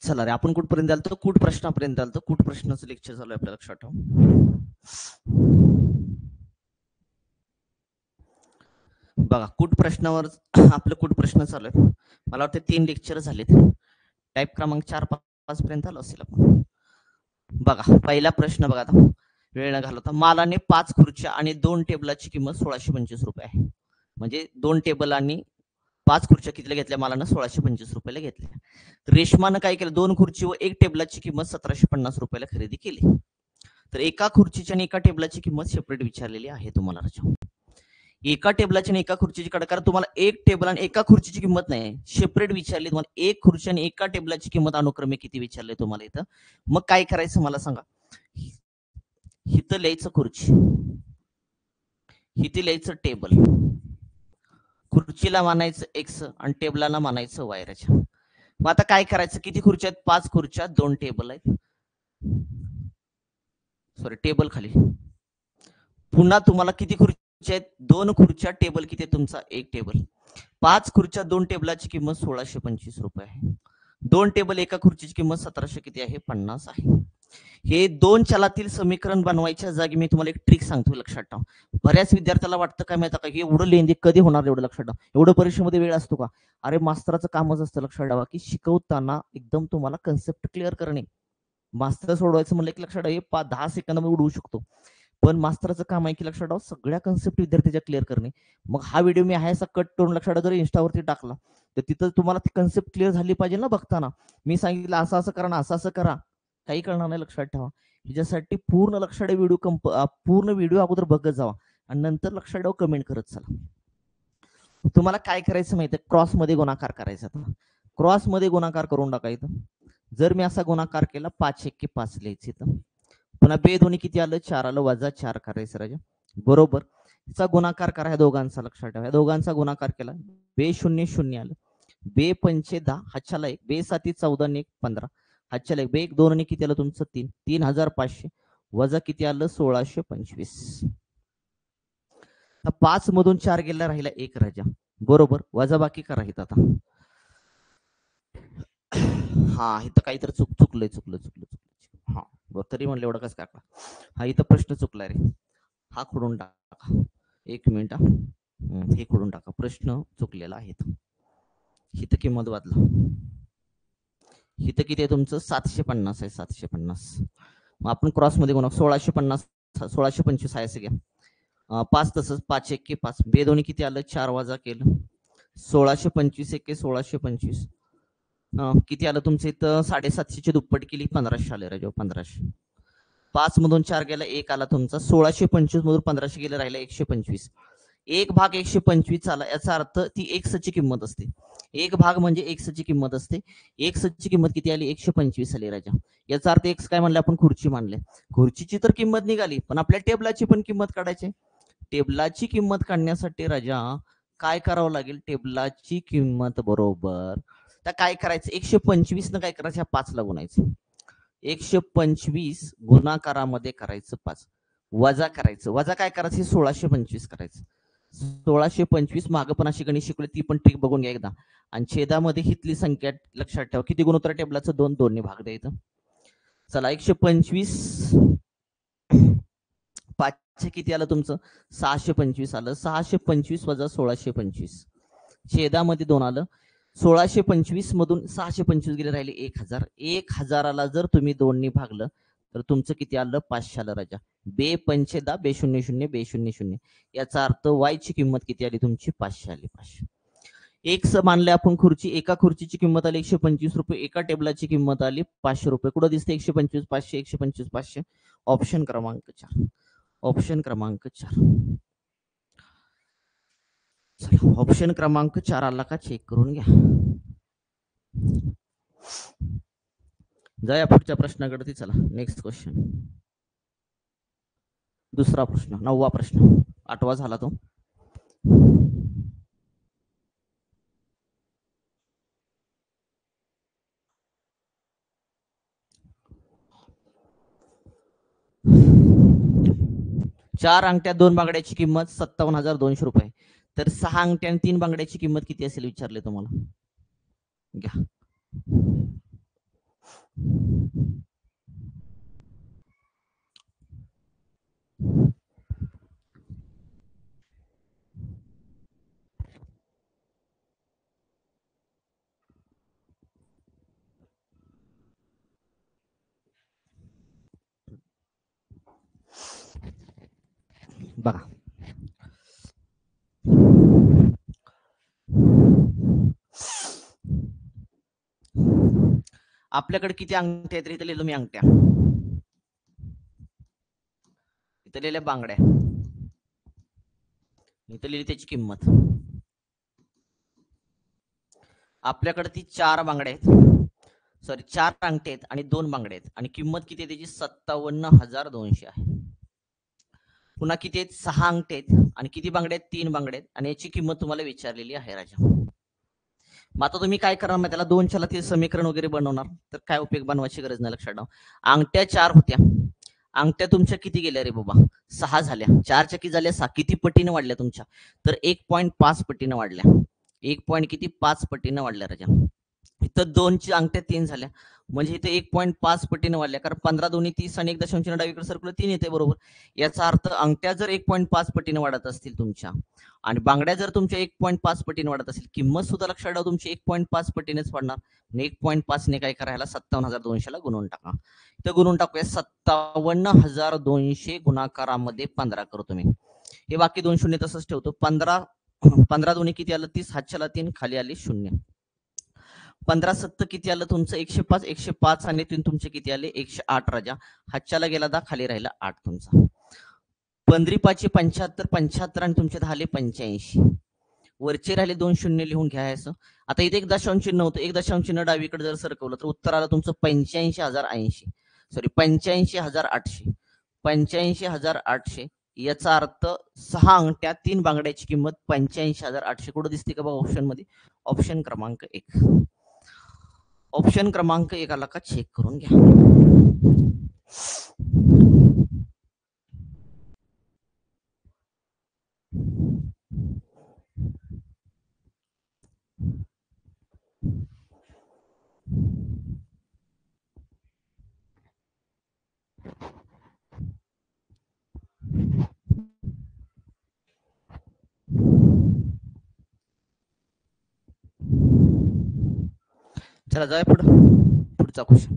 चला रे, आपण कुठपर्यंत आलो? कूट प्रश्नापर्यंत आलो. कूट प्रश्नाचं लेक्चर चालू आहे, आपल्या लक्षात ठेव. बघा, कूट प्रश्नावर आपलं कूट प्रश्न चालू आहे. मला वाटतं 3 लेक्चर झालेत. टाईप क्रमांक 4-5 पर्यंत आलो असेल आपण. बघा, पहिला प्रश्न बघा, आता वेळ न घालवता. मालाने 5 खुर्च्या आणि 2 टेबलाची किंमत 1625 रुपये आहे. म्हणजे 2 टेबल आणि 5 खुर्च्या कितीला घेतल्या? मालानं 1625 रुपयाला घेतल्या. रेशमानं काय केलं? 2 खुर्ची व 1 टेबलाची किंमत 1750 रुपयाला खरेदी केली. तर एका खुर्चीची आणि एका टेबलाची किंमत सेपरेट विचारलेली आहे तुम्हाला. एका टेबलाची आणि एका खुर्चीची कडे, कारण तुम्हाला एक टेबल आणि एका खुर्चीची किंमत नाही, सेपरेट विचारली तुम्हाला. एक खुर्ची आणि एका टेबलाची किंमत अनुक्रमे किती विचारले तुम्हाला इथं. मग काय करायचं मला सांगा. इथं लिहायचं खुर्ची, इथे लिहायचं टेबल. खुर्चीला मानायचं एक्स आणि टेबलाला मानायचं वायराच्या. मग आता काय करायचं? किती खुर्च्या आहेत? 5 खुर्च्या, 2 टेबल आहेत. सॉरी, टेबल खाली. पुन्हा तुम्हाला किती खुर्च्या आहेत? 2 खुर्च्या, टेबल किती आहे तुमचा? 1 टेबल. 5 खुर्च्या, 2 टेबलाची किंमत 1625 रुपये आहे. 2 टेबल, एका खुर्चीची किंमत 1700 किती आहे? 50 आहे. हे 2 चलातील समीकरण बनवायच्या जागी मी तुम्हाला एक ट्रिक सांगतो, लक्षात ठेवा. बऱ्याच विद्यार्थ्याला वाटतं काय माहिती का, हे एवढं लेंदी कधी होणार? एवढं लक्षात ठेवा. एवढं परीक्षेमध्ये वेळ असतो का? अरे मास्तराचं कामच असतं, लक्षात ठेवा, की शिकवताना एकदम तुम्हाला कन्सेप्ट क्लिअर करणे. मास्तर सोडवायचं म्हणलं की लक्षात ठेवा, 10 सेकंदामध्ये उडवू शकतो. पण मास्तराचं काम आहे की लक्षात ठेवा, सगळ्या कन्सेप्ट विद्यार्थ्याच्या क्लिअर करणे. मग हा व्हिडिओ मी आहे असा कट करून लक्षात ठेवा, जर इन्स्टावरती टाकला तर तिथं तुम्हाला ती कन्सेप्ट क्लिअर झाली पाहिजे ना बघताना. मी सांगितलं असं असं करा ना, असं असं करा, काही कळणार नाही, लक्षात ठेवा. ह्याच्यासाठी पूर्ण लक्षात ठेवा, पूर्ण व्हिडिओ अगोदर बघत जावा आणि नंतर लक्षात ठेवा, कमेंट करत चला. तुम्हाला काय करायचं माहिती आहे? क्रॉस मध्ये गुणाकार करायचा. क्रॉस मध्ये गुणाकार करून टाकायचं. जर मी असा गुणाकार केला, 5 1 5 लिहायचे. तर पुन्हा बे दोन्ही किती आलं? 4 आलं. वजा 4 करायचं राजा, बरोबर. चा गुणाकार करा ह्या दोघांचा, लक्षात ठेवा. ह्या दोघांचा गुणाकार केला, बे 0 0 आलं. बे 5 10, हातच्याला 1. बे 7 14 आणि 1 15, हातच्याला 1. बे 1 2 आणि किती आलं तुमचं? 3. 3500 वजा किती आलं? 1625. 5 मधून 4 गेला, राहिला 1 राजा, बरोबर. वजा बाकी करा इथं आता. हा, इथं काहीतरी चुकलं. हा बरं, तरी म्हणलं एवढं कसं काय. हा, इथं प्रश्न चुकला रे. हा खोडून टाका, 1 मिनिट. हे खोडून टाका, प्रश्न चुकलेला आहे. इथं किंमत बदला. इथं किती आहे तुमचं? 750 आहे, 750. मग आपण क्रॉस मध्ये गुणा, 1650 1625 आहे असं घ्या. 5 तसंच, 5 1 5. बे दोन्ही किती आलं? 4 वजा केलं, 1625 1 1625. किती आलं तुमचं इथं? 750ची दुप्पट केली, 1500 आले राजा, 1500. 5 मधून 4 गेला, 1 आला तुमचा. 1625 मधून 1500 गेलं, राहिला 125. 1 भाग 125 आला, याचा अर्थ ती एक्स ची किंमत असते. 1 भाग म्हणजे एक्स ची किंमत असते. एक्स ची किंमत किती आली? 125 आली राजा. याचा अर्थ एक्स काय म्हणले आपण? खुर्ची मानले. खुर्चीची तर किंमत निघाली, पण आपल्या टेबलाची पण किंमत काढायची. टेबलाची किंमत काढण्यासाठी राजा काय करावं लागेल? टेबलाची किंमत बरोबर तर काय करायचं? 125 न काय करायचं? 5 ला गुणायचं. 125 गुणाकारामध्ये करायचं 5, वजा करायचं. वजा काय करायचं? 1625 करायचं. 1625 मागं पण अशी गणित शिकवली, ती पण ट्रिक बघून घ्या एकदा. आणि छेदामध्ये हितली संख्या लक्षात ठेवा. किती गुणोत्तर टेबलाचं? 2. 2 ने भाग द्यायचं. चला, 125 5 किती आलं तुमचं? 625 आलं. 625 वजा 1625, छेदामध्ये 2 आलं. 1625 मधून 625 गेले, राहिले 1000. 1000ला जर तुम्ही 2 ने भागलं तर तुमचं किती आलं? 500 आलं राजा. बे 5 10, बे 0 0, बे 0 0. याचा अर्थ वाय ची किंमत किती आली तुमची? 500 आली. 500. एक्स मानले आपण खुर्ची. एका खुर्चीची किंमत आली 125 रुपये, एका टेबलाची किंमत आली 500 रुपये. कुठं दिसते? 125 500, 125 500. ऑप्शन क्रमांक 4. ऑप्शन क्रमांक 4. चला, ऑप्शन क्रमांक 4 आला का चेक करून घ्या. जाऊया पुढच्या प्रश्नाकडे. चला, नेक्स्ट क्वेश्चन. दुसरा प्रश्न, 9वा प्रश्न. 8वा झाला तो. चार अंगठ्या 2 बांगड्याची किंमत 57,200 रुपये. तर 6 अंगठ्या आणि 3 बांगड्याची किंमत किती असेल विचारले तुम्हाला. घ्या. बघा आपल्याकडे किती अंगठ्या आहेत? इथं लिहिलो मी अंगठ्या, इथं लिहिल्या बांगड्या, इथं लिहिली त्याची किंमत. आपल्याकडे ती 4 बांगड्या आहेत, सॉरी 4 अंगठे आहेत आणि 2 बांगड्या आहेत आणि किंमत किती आहे त्याची? 57,200 आहे. पुन्हा किती आहेत? 6 अंगठे आहेत आणि किती बांगड्या आहेत? 3 बांगड्या आहेत आणि याची किंमत तुम्हाला विचारलेली आहे राजा. मग आता तुम्ही काय करणार? मग त्याला 2च्याला ते समीकरण वगैरे बनवणार, तर काय उपयोग, बनवायची गरज नाही. लक्षात ठेवा, अंगठ्या 4 होत्या, अंगठ्या तुमच्या किती गेल्या रे बाबा? 6 झाल्या. 4च्या किती झाल्या? 6. किती पटीने वाढल्या तुमच्या? तर 1.5 पटीने वाढल्या. 1. 5 वाढल्या राजा. इथं 2ची अंगठ्या 3 झाल्या, म्हणजे इथे 1.5 पटीने वाढल्या, कारण 15 दोन्ही 30 आणि 1 दशांश डावीकडे सरकलं 3 येते, बरोबर. याचा अर्थ अंगठ्या जर 1.5 पटीने वाढत असतील तुमच्या आणि बांगड्या जर तुमच्या 1.5 पटीने वाढत असेल, किंमत सुद्धा लक्षात ठेवा तुमची 1.5 पटीनेच वाढणार. 1.5 ने काय करायला? 57,200 ला गुणून टाका. इथं गुणून टाकूया. 57,200 गुणाकारामध्ये 15 करतो मी. हे बाकी 2 शून्य तसंच ठेवतो. 15 दोन्ही किती आलं? 30. हातच्याला 3, खाली आले 0. 15 7 किती आलं तुमचं? 105. 105 आणि 3 तुमचे किती आले? 108 राजा. हातच्याला गेला 10, खाली राहिला 8 तुमचा. 15 5 75. 75 आणि तुमचे झाले 85. वरचे राहिले 2 शून्य लिहून घ्यायचं. आता इथे 1 दशांश चिन्ह होतं, 1 दशांश चिन्ह डावीकडे जर सरकवलं तर उत्तर आलं तुमचं 85,080, सॉरी 85,800. 85,800 याचा अर्थ 6 अंगठ्या 3 बांगड्याची किंमत 85,800. कुठं दिसते का बघा ऑप्शन मध्ये? ऑप्शन क्रमांक 1. ऑप्शन क्रमांक 1 आला का? चेक करून घ्या. चला जाऊया पुढचा क्वेश्चन.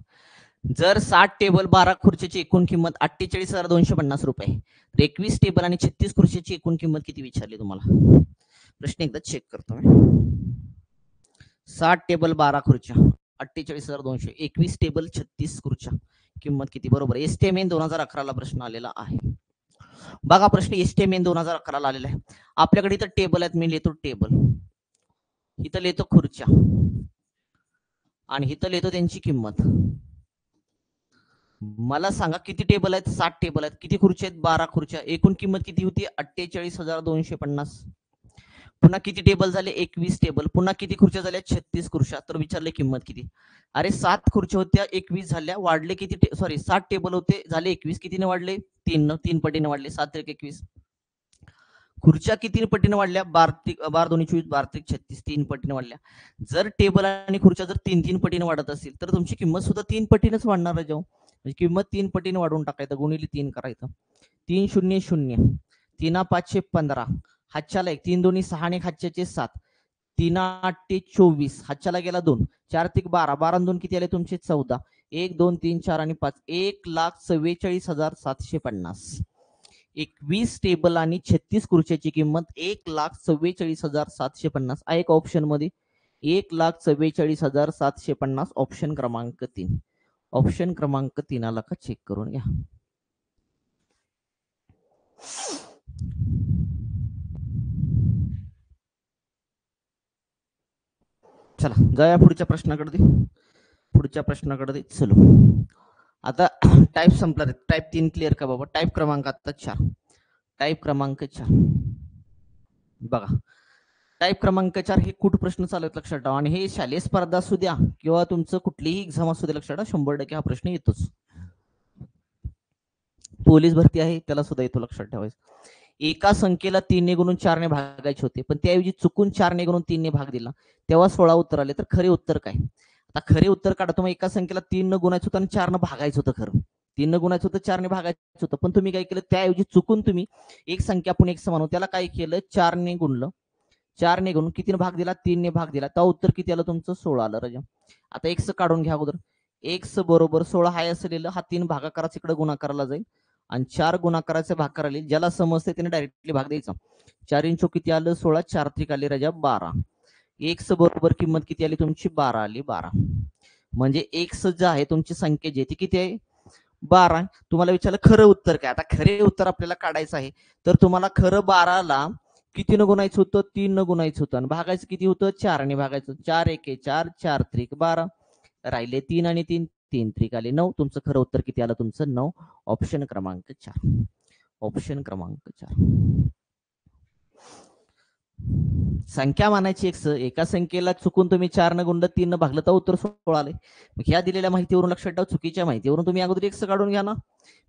जर 60 टेबल 12 खुर्चीची एकूण किंमत 48,250 रुपये, तर 21 टेबल आणि 36 खुर्चीची एकूण किंमत किती विचारली तुम्हाला? प्रश्न एकदा चेक करतो. 60 टेबल 12 खुर्च्या 48,200, 21 टेबल 36 खुर्च्या, किंमत किती? बरोबर. एसटीएमएन 2011 ला प्रश्न आलेला आहे. बघा प्रश्न एसटीएमएन 2011 ला आलेला आहे. आपल्याकडे इथं टेबल आहेत, मी लिहितो टेबल, इथं लिहितो खुर्च्या आणि इथं लिहितो त्यांची किंमत. मला सांगा किती टेबल आहेत? 60 टेबल आहेत. किती खुर्च्या आहेत? 12 खुर्च्या. एकूण किंमत किती होती? 48,250. पुन्हा किती टेबल झाले? 21 टेबल. पुन्हा किती खुर्च्या झाल्या? 36 खुर्च्या. तर विचारले किंमत किती? अरे 7 खुर्च्या होत्या, 21 झाल्या, वाढले किती? सॉरी 7 टेबल होते, झाले 21. कितीने वाढले? 3 पटीने वाढले. 7 × 21. खुर्च्या किती पटीने वाढल्या? 12 दोन्ही 24, 12 36, 3 पटीने वाढल्या. जर टेबल आणि खुर्च्या जर 3 पटीने वाढत असतील तर तुमची किंमत सुद्धा 3 पटीनेच वाढणार आहे. म्हणजे किंमत 3 पटीने वाढवून टाकायचं, गुणिले 3 करायचं. 3 0 0, 3 5 15, हातच्याला 1, 3 दोन्ही 6 आणि हातच्याचे 7, 3 8 24, हातच्याला गेला 2, 4 3 12, 12 2 किती आले तुमचे? 14, 1 2 3 4 आणि 5, 1,44,750. 21 टेबल आणि 36 खुर्च्याची किंमत 1,44,750 आहे का ऑप्शन मध्ये? 1,44,750 ऑप्शन क्रमांक 3. ऑप्शन क्रमांक 3 आला का? चेक करून घ्या. चला जाऊया पुढच्या प्रश्नाकडे. पुढच्या प्रश्नाकडे चलो. आता टाइप संपला. टाइप 3 क्लिअर का बाबा? टाइप क्रमांक आता 4. टाइप क्रमांक 4 बघा. टाइप क्रमांक 4 हे कुठ प्रश्न चालू आहेत लक्षात ठेवा. आणि हे शालेय स्पर्धा असू द्या किंवा तुमचं कुठलीही एक्झाम असू द्या, लक्षात ठेवा 100% हा प्रश्न येतोच. पोलीस भरती आहे त्याला सुद्धा येतो, लक्षात ठेवायचं. एका संख्येला 3 ने गुणून 4 ने भागायचे होते, पण त्याऐवजी चुकून 4 ने गुणून 3 ने भाग दिला, तेव्हा 16 उत्तर आले. तर खरे उत्तर काय? आता खरे उत्तर काढा. तुम्हाला एका संख्येला 3 न गुणायचं होतं आणि 4 न भागायचं होतं. खरं 3 न गुणायचं होतं, 4 ने भागायचं होतं. पण तुम्ही काय केलं, त्याऐवजी चुकून तुम्ही एक संख्या आपण x मानू, त्याला काय केलं, 4 ने गुणलं. 4 ने गुणून कितीने भाग दिला, 3 ने भाग दिला. तर उत्तर किती आलं तुमचं, 16 आलं राजा. आता x काढून घ्या अगोदर. x बरोबर 16 हाय असं लिहिलं. हा 3 भागाकाराचा इकडे गुणाकाराला जाईल आणि 4 गुणाकाराचे भाग करायला येईल. ज्याला समजते त्याने डायरेक्टली भाग द्यायचा. 4 इंचो किती आलं, 16. 4 त्रिक आली राजा 12. x बरोबर किंमत किती आली तुमची, 12 आली. 12 म्हणजे x जे आहे तुमची संख्या जी ती किती आहे, 12. तुम्हाला विचारलं खरं उत्तर काय. आता खरे उत्तर आपल्याला काढायचं आहे. तर तुम्हाला खरं 12ला किती न गुणायचं होतं, 3 न गुणायचं होतं आणि भागायचं किती होतं, 4 ने भागायचं. 4 एके 4, 4 त्रिक 12. राहिले 3 आणि 3, 3 त्रिक आले 9. तुमचं खरं उत्तर किती आलं तुमचं, 9. ऑप्शन क्रमांक 4. ऑप्शन क्रमांक 4. संख्या मानायची x, एका संख्येला चुकून तुम्ही 4 न गुणलं, 3 न भागलं तर उत्तर 16 आले. मग ह्या दिलेल्या माहितीवरून लक्षात ठेवा, चुकीच्या माहितीवरून तुम्ही अगोदर x काढून घ्या ना.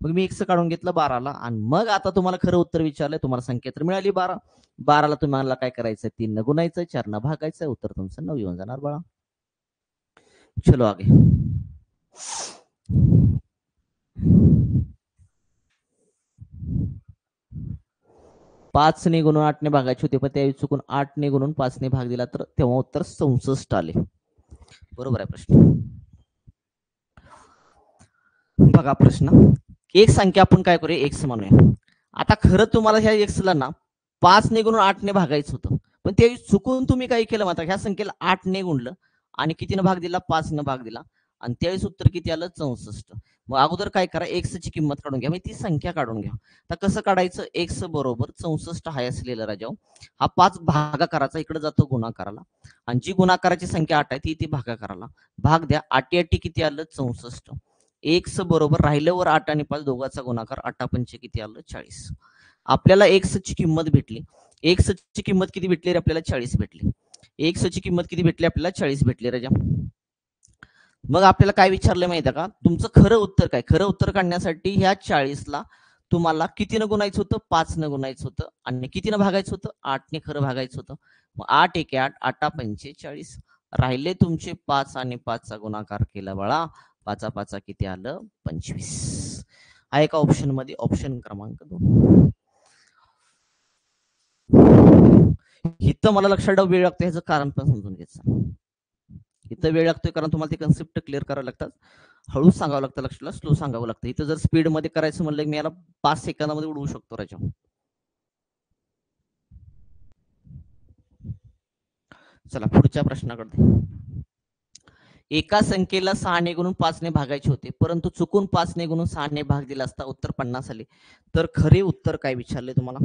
मग मी x काढून घेतलं 12ला आणि मग आता तुम्हाला खरं उत्तर विचारलंय. तुम्हाला संख्या तर मिळाली 12. 12ला तुम्हाला काय करायचं, 3 न गुणायचं, 4 न भागायचं. उत्तर तुमचं 9 येऊन जाणार बाळा. चलो आगे. 5 ने गुणून 8 ने भागायचे होते, पण त्यावेळी चुकून 8 ने गुणून 5 ने भाग दिला, तर तेव्हा उत्तर 64 आले. बरोबर आहे प्रश्न. बघा प्रश्न, एक संख्या आपण काय करूया, एक्स म्हणूया. आता खरं तुम्हाला ह्या एक्सला ना 5 ने गुणून 8 ने भागायचं होतं, पण ते चुकून तुम्ही काय केलं मात्र, ह्या संख्येला 8 ने गुणलं आणि कितीनं भाग दिला, 5 न भाग दिला आणि त्यावेळेस उत्तर किती आलं, 64. मग अगोदर काय करा, एक्स ची किंमत काढून घ्या, म्हणजे ती संख्या काढून घ्या. आता कसं काढायचं, एक्स बरोबर 64 हाय असलेलं राजा, हा 5 भागाकाराचा इकडे जातो गुणाकाराला आणि जी गुणाकाराची संख्या 8 आहे ती भागाकाराला. भाग द्या, 8 8 किती आलं, 64. एक्स बरोबर राहिलं वर 8 आणि 5 दोघांचा गुणाकार, 8 पंचे किती आलं, 40. आपल्याला एक्स ची किंमत भेटली. एक्स ची किंमत किती भेटली रे आपल्याला, 40 भेटली. एक्स ची किंमत किती भेटली आपल्याला, 40 भेटली राजा. मग आपल्याला काय विचारलं माहिती आहे का, तुमचं खरं उत्तर काय. खरं उत्तर काढण्यासाठी ह्या 40ला तुम्हाला कितीनं गुणायचं होतं, 5 न गुणायचं होतं आणि कितीनं भागायचं होतं, 8 ने खरं भागायचं होतं. मग 8 एके 8, 8 पंचे 40. राहिले तुमचे 5 आणि 5 चा गुणाकार केला बाळा, 5 5 किती आलं, 25. हा एका ऑप्शन मध्ये ऑप्शन क्रमांक 2. इथं मला लक्षात ठेवा वेळ लागतो, ह्याचं कारण पण समजून घ्यायचं. इथं वेळ लागतोय कारण तुम्हाला ते कन्सेप्ट क्लिअर करावं लागतात. हळू सांगावं लागतं, लक्षात स्लो सांगावं लागतं. इथं जर स्पीड मध्ये करायचं म्हणलं मी याला 5 सेकंदामध्ये उडवू शकतो राजा. चला पुढच्या प्रश्नाकडे. एका संख्येला 6 ने गुणून 5 ने भागायचे होते, परंतु चुकून 5 ने गुणून 6 ने भाग दिला असता उत्तर 50 आले. तर खरे उत्तर काय विचारले तुम्हाला,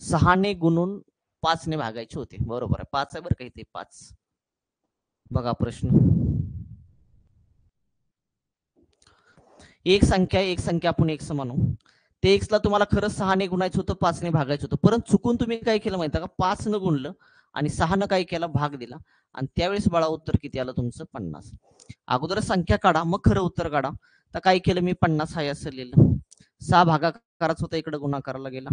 6 ने गुणून 5 ने भागायचे होते. बरोबर आहे, 5 आहे बरं का इथे, 5. बघा प्रश्न, एक संख्या आपण एक्स म्हणू. ते एक्सला तुम्हाला खरं 6 ने गुणायचं होतं, 5 ने भागायचं होतं, परंतु चुकून तुम्ही काय केलं माहिती का, 5 न गुणलं आणि 6 न काय केलं, भाग दिला आणि त्यावेळेस बाळा उत्तर किती आलं तुमचं, 50. अगोदर संख्या काढा मग खरं उत्तर काढा. तर काय केलं मी, 50 हाय असं लिहिलं. 6 भागाकाराचा होता, इकडे गुणाकाराला गेला.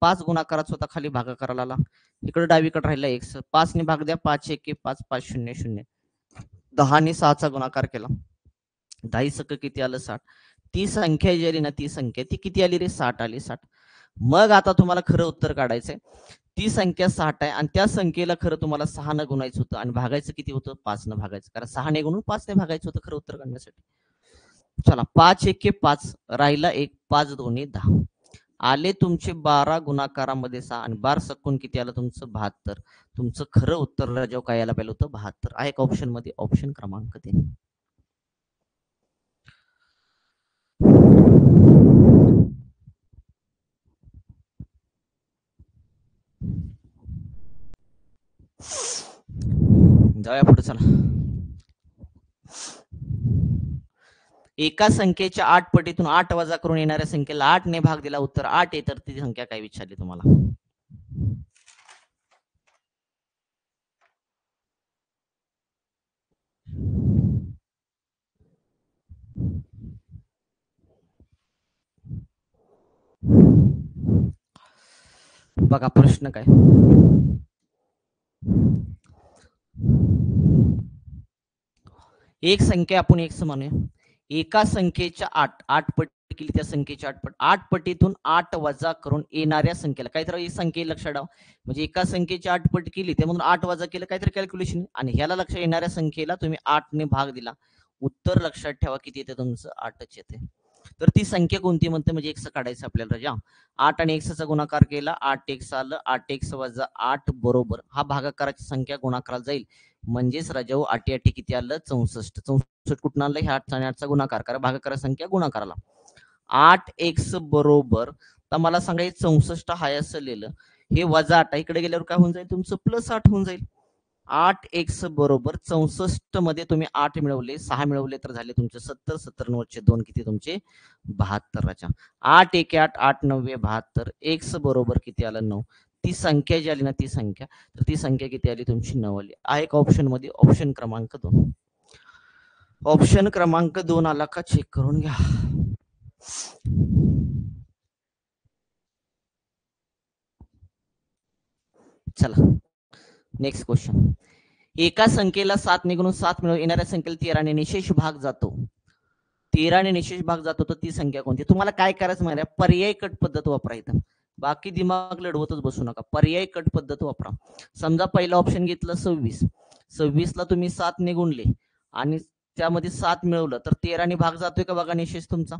5 गुणाकाराचा होता, खाली भागाकाराला आला. इकडे डावीकडे राहिला एक्स. 5 ने भाग द्या, 5 1 5, 5 0 0. 10 ने 6 चा गुणाकार केला, 10 सक किती आलं, 60. ती संख्या जी आली ना, ती संख्या ती किती आली रे, 60 आली, 60. मग आता तुम्हाला खरं उत्तर काढायचंय. ती संख्या 60 आहे आणि त्या संख्येला खरं तुम्हाला 6 न गुणायचं होतं आणि भागायचं किती होतं, 5 न भागायचं, कारण 6 ने गुणून 5 ने भागायचं होतं खरं उत्तर काढण्यासाठी. चला, 5 1 5, राहिला 1, 5 2 10. आले तुमचे 12 गुणाकारामध्ये 6 आणि 12 सकून किती आलं तुमचं, 72. तुमचं खरं उत्तर जेव्हा काय यायला पाहिलं होतं, 72. आहे एक ऑप्शन मध्ये ऑप्शन क्रमांक 3. जाऊया पुढे चला. एका संख्येच्या 8 पटीतून 8 वजा करून येणाऱ्या संख्येला 8 ने भाग दिला, उत्तर 8 आहे. तर ती संख्या काय विचारली तुम्हाला. बघा प्रश्न काय, एक संख्या आपण एक मानूया. एका संख्येच्या 8 पट केली त्या संख्येची 8 पट. 8 पटीतून 8 वजा करून येणाऱ्या संख्येला काहीतरी ही संख्ये लक्षात ठेवा. म्हणजे एका संख्येची 8 पट केली त्यामधून 8 वजा केलं काहीतरी कॅल्क्युलेशन आणि ह्याला लक्षात येणाऱ्या संख्येला तुम्ही 8 ने भाग दिला. उत्तर लक्षात ठेवा किती येते तुमचं 8च येते. तर ती संख्या कोणती म्हणते म्हणजे एक्स काढायचं आपल्याला राजा. 8 आणि एक्सचा गुणाकार केला 8 एक्स आलं 8 एक्स वजा 8 बरोबर हा भागाकाराची संख्या गुणाकाराला जाईल. म्हणजेच राजाओ 8 8 किती आलं 64. 64 कुठून आलं ह्या 8 आणि 8चा गुणाकार करा भागाकार संख्या गुणाकाराला. 8 एक्स बरोबर तर मला सांगा 64 हाय असं लिहिलं हे वजा 8 इकडे गेल्यावर काय होऊन जाईल तुमचं प्लस 8 होऊन जाईल. 8 एक्स बरोबर 64 मध्ये तुम्ही 8 मिळवले 6 मिळवले तर झाले तुमचे 70 70 वरचे 2 किती तुमचे 72 राजा. 8 1 8 8 9 72 एक्स बरोबर किती आलं 9. ती संख्या जी आली ना ती संख्या तर ती संख्या किती आली तुमची 9 आली. आहे का ऑप्शन मध्ये ऑप्शन क्रमांक 2. ऑप्शन क्रमांक 2 आला का चेक करून घ्या. चला नेक्स्ट क्वेश्चन. एका संख्येला 7 ने गुणून 7 मिळवून येणाऱ्या संख्येला 13 ने निशेष भाग जातो. 13 ने निशेष भाग जातो तर ती संख्या कोणती. तुम्हाला काय करायचं माहिती आहे पर्याय कट पद्धत वापरायचं. बाकी दिमाग लढवतच बसू नका पर्याय कट पद्धत वापरा. समजा पहिलं ऑप्शन घेतलं 26. 26 ला तुम्ही 7 ने गुणले आणि त्यामध्ये 7 मिळवलं तर 13 ने भाग जातोय का बघा निशेष तुमचा.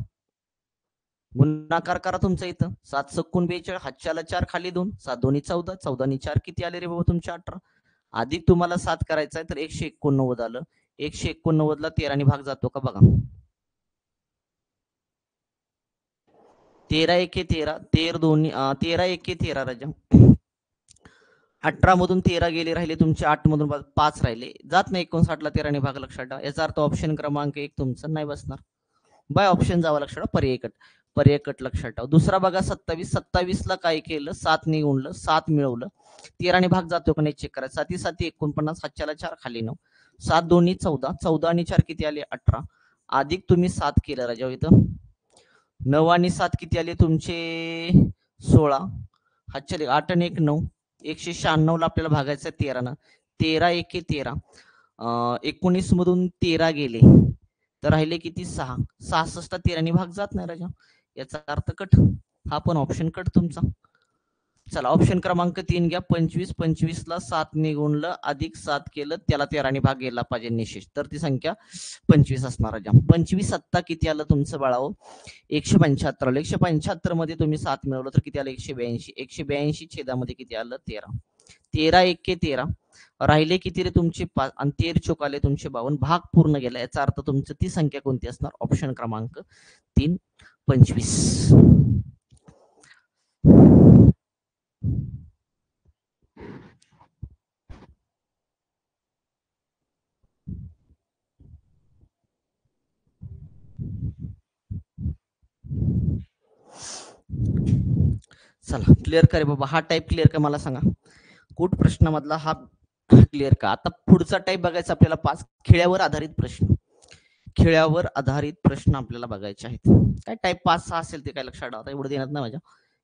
गुणाकार करा तुमचा इथं 7 सक्कून 42 हातच्याला 4 खाली 2 7 दोन्ही 14 14 ने 4 किती आले रे बाबा तुमचे 18. अधिक तुम्हाला 7 करायचा आहे तर 189 आलं. 189 ला 13 ने भाग जातो का बघा. 13 एके 13 13 दोन्ही 13 एके 13 राजा. 18 मधून 13 गेले राहिले तुमचे 8 मधून 5 राहिले जात नाही 59 ला 13 ने भाग लक्षात ठेवा. याचा अर्थ ऑप्शन क्रमांक 1 तुमचं नाही बसणार. बाय ऑप्शन जावं लक्षात ठेवा पर्याय कट लक्षात ठेवा. दुसरा बघा 27 27 ला काय केलं 7 ने गुणलं 7 मिळवलं 13 ने भाग जातो का नाही चेक करायचं. 7 7 49 हातच्याला 4 खाली 9 7 दोन्ही 14 14 आणि 4 किती आले 18 अधिक तुम्ही 7 केलं राजा इथं 9 आणि 7 किती आले तुमचे 16 हातच्याले 8 आणि 1 9 196 ला आपल्याला भागायचं 13 ना 13 एके 13 19 मधून 13 गेले तर राहिले किती 6 66 13 ने भाग जात नाही राजा. याचा अर्थ कट हा पण ऑप्शन कट तुमचा. चला ऑप्शन क्रमांक 3 घ्या 25 25 ला 7 ने गुणलं अधिक 7 केलं त्याला 13 ने भाग गेला पाहिजे निशेष तर ती संख्या 25 असणार राजा. 25 7 किती आलं तुमचं बाळाओ 175 आलं. 175 मध्ये तुम्ही 7 मिळवलं तर किती आलं 182 182 छेदामध्ये किती आलं 13 13 एके 13 राहिले किती रे तुमचे 5 आणि 13 चोक आले तुमचे 52 भाग पूर्ण गेला. याचा अर्थ तुमचं ती संख्या कोणती असणार ऑप्शन क्रमांक 3 25. चला क्लिअर करे बाबा हा टाइप क्लिअर का मला सांगा कूट प्रश्नामधला हा क्लिअर का. आता पुढचा टाइप बघायचा आपल्याला 5 खेळ्यावर आधारित प्रश्न. खेळ्यावर आधारित प्रश्न आपल्याला बघायचे आहेत. काय टाइप 5 6 असेल ते काय लक्षात ठेवा. आता एवढं देण्यात नाही माझ्या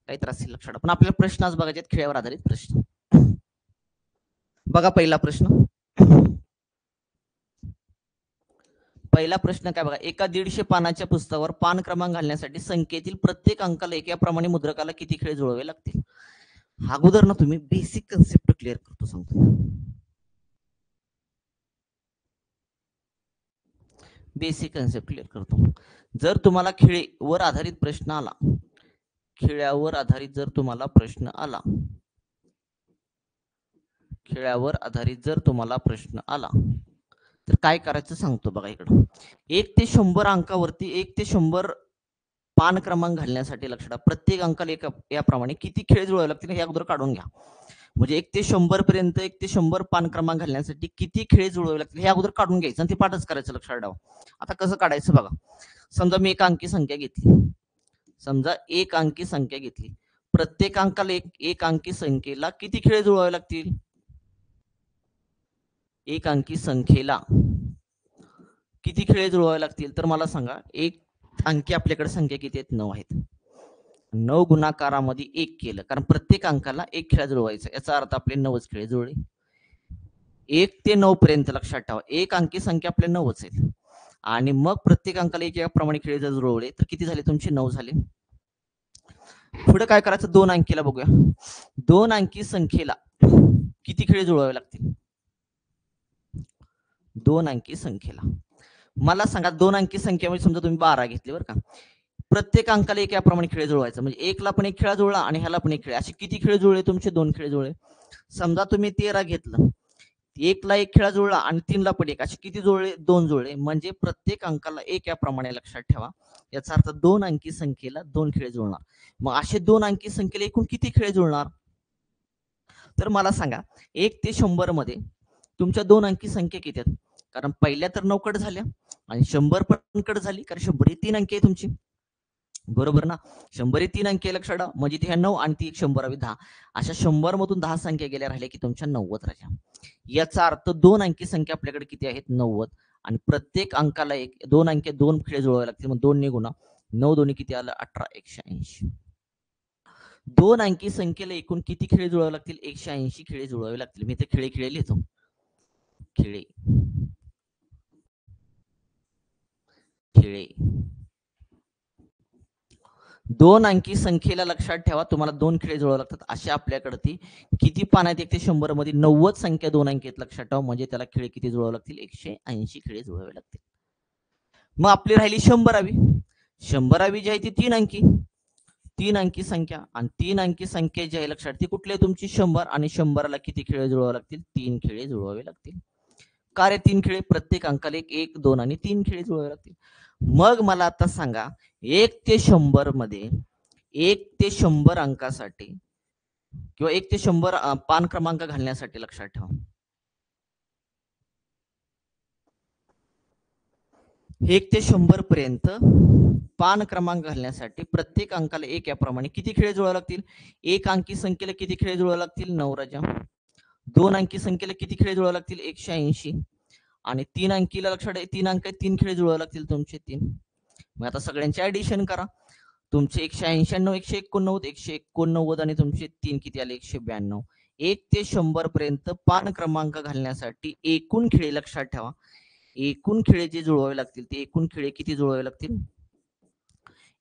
काही त्रास असेल लक्षात पण आपल्याला प्रश्न आज बघायचे आहेत खेळ्यावर आधारित प्रश्न. बघा पहिला प्रश्न. पहिला प्रश्न काय बघा एका 150 पानाच्या पुस्तकावर पान क्रमांक घालण्यासाठी संख्येतील प्रत्येक अंकाला एकाप्रमाणे मुद्रकाला किती खेळ जुळवावे लागतील. अगोदर ना तुम्ही बेसिक कन्सेप्ट क्लिअर करतो सांगतो. बेसिक कन्सेप्ट क्लिअर करतो. जर तुम्हाला खेळीवर आधारित प्रश्न आला खेळ्यावर आधारित जर तुम्हाला प्रश्न आला खेळ्यावर आधारित जर तुम्हाला प्रश्न आला तर काय करायचं सांगतो बघा इकडं 1 ते 100 अंकावरती 1 ते 100 पान क्रमांक घालण्यासाठी लक्षात प्रत्येक अंकाला याप्रमाणे किती खेळ जुळवावे लागतील हे अगोदर काढून घ्या. म्हणजे 1 ते 100 पर्यंत 1 ते 100 पान क्रमांक घालण्यासाठी किती खेळ जुळवावे लागतील हे अगोदर काढून घ्यायचं आणि ते पाठच करायचं लक्षात ठेवा. आता कसं काढायचं बघा समजा मी एक अंकी संख्या घेतली समजा एक अंकी संख्या घेतली प्रत्येक अंकाला एक अंकी संख्येला किती खेळ जुळवावे लागतील. एक अंकी संख्येला किती खेळ जुळवावे लागतील तर मला सांगा एक अंकी आपल्याकडे संख्या किती आहेत 9 आहेत. 9 गुणाकारामध्ये 1 केलं कारण प्रत्येक अंकाला एक खेळ जुळवायचा याचा अर्थ आपले 9च खेळ जुळले. 1 ते 9 पर्यंत लक्षात ठेवा एक अंकी संख्या आपल्या 9च आहेत आणि मग प्रत्येक अंकाला एक याप्रमाणे खेळ जर जुळवले तर किती झाले तुमचे 9 झाले. पुढे काय करायचं 2 अंकीला बघूया. 2 अंकी संख्येला किती खेळ जुळवावे लागतील. 2 अंकी संख्येला मला सांगा 2 अंकी संख्येमध्ये समजा तुम्ही 12 घेतले बरं का. प्रत्येक अंकाला एक याप्रमाणे खेळ जुळवायचा म्हणजे एकला पण एक खेळ जुळला आणि ह्याला पण एक खेळ. असे किती खेळ जुळले तुमचे 2 खेळ जुळले. समजा तुम्ही 13 घेतलं, एकला एक खेळा जुळला आणि 3ला पण एक. असे किती जुळले 2 जुळले. म्हणजे प्रत्येक अंकाला एक याप्रमाणे लक्षात ठेवा. याचा अर्थ 2 अंकी संख्येला 2 खेळ जुळणार. मग असे 2 अंकी संख्येला एकूण किती खेळ जुळणार. तर मला सांगा 1 ते 100 मध्ये तुमच्या 2 अंकी संख्या किती आहेत. कारण पहिल्या तर 9 कट झाल्या आणि 100 पण कट झाली कारण 100 ही 3 अंकी आहे तुमची. बरोबर ना. 100 ही 3 अंकी लक्षात ठेवा. म्हणजे ती 9 आणि ती 100 10. अशा 100 मधून 10 संख्या गेल्या राहिल्या की तुमच्या 90 राहिल्या. याचा अर्थ 2 अंकी संख्या आपल्याकडे किती आहेत 90 आणि प्रत्येक अंकाला एक 2 अंकी 2 खेळ जुळवावे लागतील. मग 2 ने गुणा 9 दोन्ही किती आलं 18 180. 2 अंकी संख्येला एकूण किती खेळ जुळवावे लागतील 180 खेळे जुळवावे लागतील. मी ते खेळे खेळे लिहितो. खेळे खेळे 2 अंकी संख्येला लक्षात ठेवा तुम्हाला 2 खेळे जुळवावे लागतात. अशा आपल्याकडे ती किती पान आहेत 1 ते 100 मध्ये 90 संख्या 2 अंकीत लक्षात ठेवा. म्हणजे त्याला खेळ किती जुळवावे लागतील 180 खेळे जुळवावे लागतील. मग आपली राहिली 100वी. 100वी जी आहे ती 3 अंकी 3 अंकी संख्या आणि 3 अंकी संख्या जी आहे लक्षात ती कुठली आहे तुमची 100 आणि 100ला किती खेळे जुळवावे लागतील 3 खेळे जुळवावे लागतील. का रे 3 खेळे प्रत्येक अंकाला 1 2 आणि 3 खेळे जुळवावे लागतील. मग मला आता सांगा 1 ते 100 मध्ये 1 ते 100 अंकासाठी किंवा 1 ते 100 पान क्रमांक घालण्यासाठी लक्षात ठेवा. 1 ते 100 पर्यंत पान क्रमांक घालण्यासाठी प्रत्येक अंकाला 1 याप्रमाणे किती खेळे जुळवावे लागतील. 1 अंकी संख्येला किती खेळे जुळवावे लागतील 9 राजा. 2 अंकी संख्येला किती खेळे जुळवावे लागतील 180 आणि 3 अंकीला लक्षात 3 अंक 3 खेळे जुळवावे लागतील तुमचे 3. मग आता सगळ्यांचे ऍडिशन करा. तुमचे 189 189 189 आणि तुमचे 3 किती आले 192. 1 ते 100 पर्यंत पान क्रमांक घालण्यासाठी एकूण खेळे लक्षात ठेवा. एकूण खेळे जे जुळवावे लागतील ते एकूण खेळे किती जुळवावे लागतील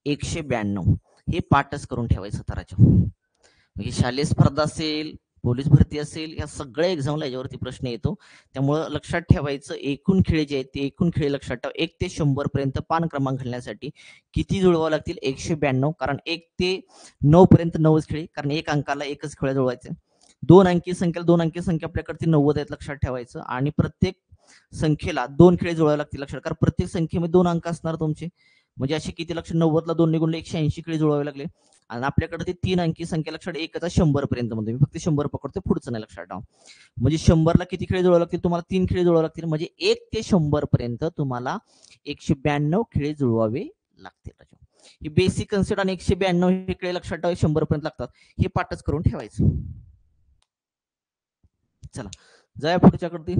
192. हे पाठच करून ठेवायचं तराच्या. म्हणजे शालेय स्पर्धा असेल पोलीस भरती असेल या सगळ्या एक्झामला याच्यावरती प्रश्न येतो. त्यामुळं लक्षात ठेवायचं एकूण खेळे जे आहेत ते एकूण खेळे लक्षात ठेवा. 1 ते 100 पर्यंत पान क्रमांक घालण्यासाठी किती जुळवावे लागतील 192. कारण 1 ते 9 पर्यंत 9 खेळे कारण एक अंकाला एकच खेळ जुळवायचे. 2 अंकी संख्येला 2 अंकी संख्या आपल्याकडे 90 आहेत लक्षात ठेवायचं आणि प्रत्येक संख्येला 2 खेळे जुळवावे लागतील लक्षात. कारण प्रत्येक संख्येमध्ये 2 अंक असणार तुमचे. म्हणजे असे किती लक्ष 90ला 2 ने गुणले 180 खेळे जुळवावे लागले. आणि आपल्याकडे ते 3 अंकी संख्या लक्षात 1 100 पर्यंत मध्ये मी फक्त 100 पकडतो पुढचं नाही लक्षात ठेवा. म्हणजे 100ला किती खेळे जुळवावे लागतील तुम्हाला 3 खेळे जुळवावे लागतील. म्हणजे 1 ते 100 पर्यंत तुम्हाला 192 खेळे जुळवावे लागतील. ही बेसिक कन्सेप्ट आणि 192 हे खेळे लक्षात ठेवा 100 पर्यंत लागतात. हे पाठच करून ठेवायचं. चला जाऊया पुढच्याकडे.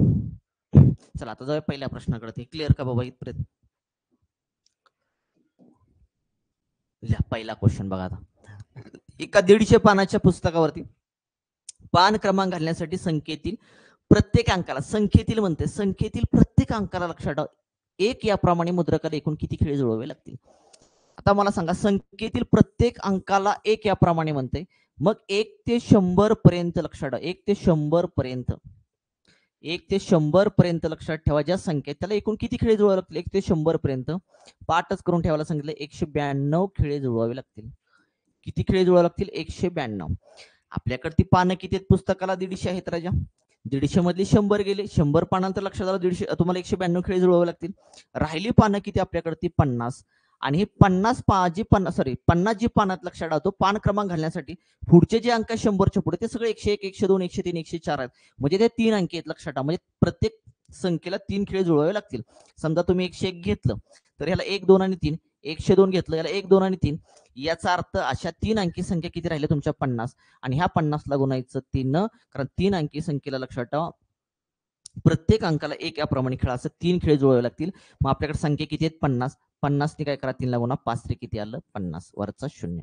चला आता जाऊया पहिल्या प्रश्नाकडे. क्लिअर का बाबा इथपर्यंत. पहिला क्वेश्चन बघा आता. एका 150 पानाच्या पुस्तकावरती पान क्रमांक घालण्यासाठी संख्येतील प्रत्येक अंकाला संख्येतील म्हणते संख्येतील प्रत्येक अंकाला लक्षात ठेवा 1 याप्रमाणे मुद्रकाला एकूण किती खेळे जुळवावे लागतील. आता मला सांगा संख्येतील प्रत्येक अंकाला 1 याप्रमाणे म्हणते. मग 1 ते 100 पर्यंत लक्षात ठेवा 1 ते 100 पर्यंत 1 ते 100 पर्यंत लक्षात ठेवा ज्या संख्येत त्याला एकूण किती खेळे जुळवावे लागतील 1 ते 100 पर्यंत पाठच करून ठेवायला सांगितलं 192 खेळे जुळवावे लागतील. किती खेळे जुळवावे लागतील 192. आपल्याकडे ती पानं किती आहेत पुस्तकाला 150 आहेत राजा. 150 मधली 100 गेले 100 पानांतर लक्षात आलं 150 तुम्हाला 192 खेळे जुळवावे लागतील. राहिली पानं किती आपल्याकडे ती 50 आणि हे 50 जी पानात लक्षात ठेवतो पान क्रमांक घालण्यासाठी पुढचे जे अंक 100च्या पुढे ते सगळे 101 102 103 104 आहेत. म्हणजे ते 3 अंकी आहेत लक्षात ठेवा. म्हणजे प्रत्येक संख्येला 3 खेळे जुळवावे लागतील. समजा तुम्ही 101 घेतलं तर ह्याला 1 2 आणि 3 102 घेतलं याला 1 2 आणि 3 याचा अर्थ अशा 3 अंकी संख्या किती राहिल्या तुमच्या 50 आणि ह्या 50ला गुणायचं 3 कारण 3 अंकी संख्येला लक्षात ठेवा प्रत्येक अंकाला 1 याप्रमाणे खेळ असं 3 खेळ जुळवावे लागतील. मग आपल्याकडे संख्या किती आहेत 50 50 ने काय करा 3 ला गुणा 5 रे किती आलं 50 वरचा 0.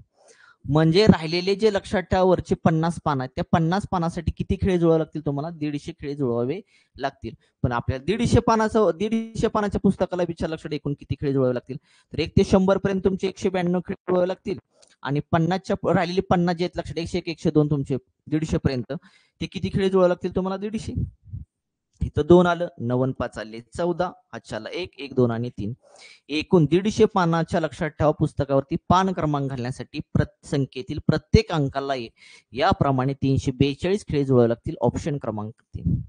म्हणजे राहिलेले जे लक्षात ठेवा वरचे 50 पान आहेत त्या 50 पानासाठी किती खिळे जुळवावे लागतील तुम्हाला 150 खिळे जुळवावे लागतील. पण आपल्याला 150 पानाच्या पुस्तकाला विचार लक्षात एकूण किती खिळे जुळवावे लागतील तर 1 ते 100 पर्यंत तुमचे 192 खिळे जुळवावे लागतील आणि 50च्या राहिलेले 50 जे आहेत लक्षात 101 102 तुमचे 150 पर्यंत ते किती खिळे जुळवावे लागतील तुम्हाला 150. इथं 2 आलं 9 5 आले 14 हातच्याला 1 1 2 आणि 3 एकूण 150 पानाच्या लक्षात ठेवा पुस्तकावरती पान क्रमांक घालण्यासाठी संख्येतील प्रत्येक अंकाला याप्रमाणे 342 खिळे जुळवावे लागतील ऑप्शन क्रमांक 3.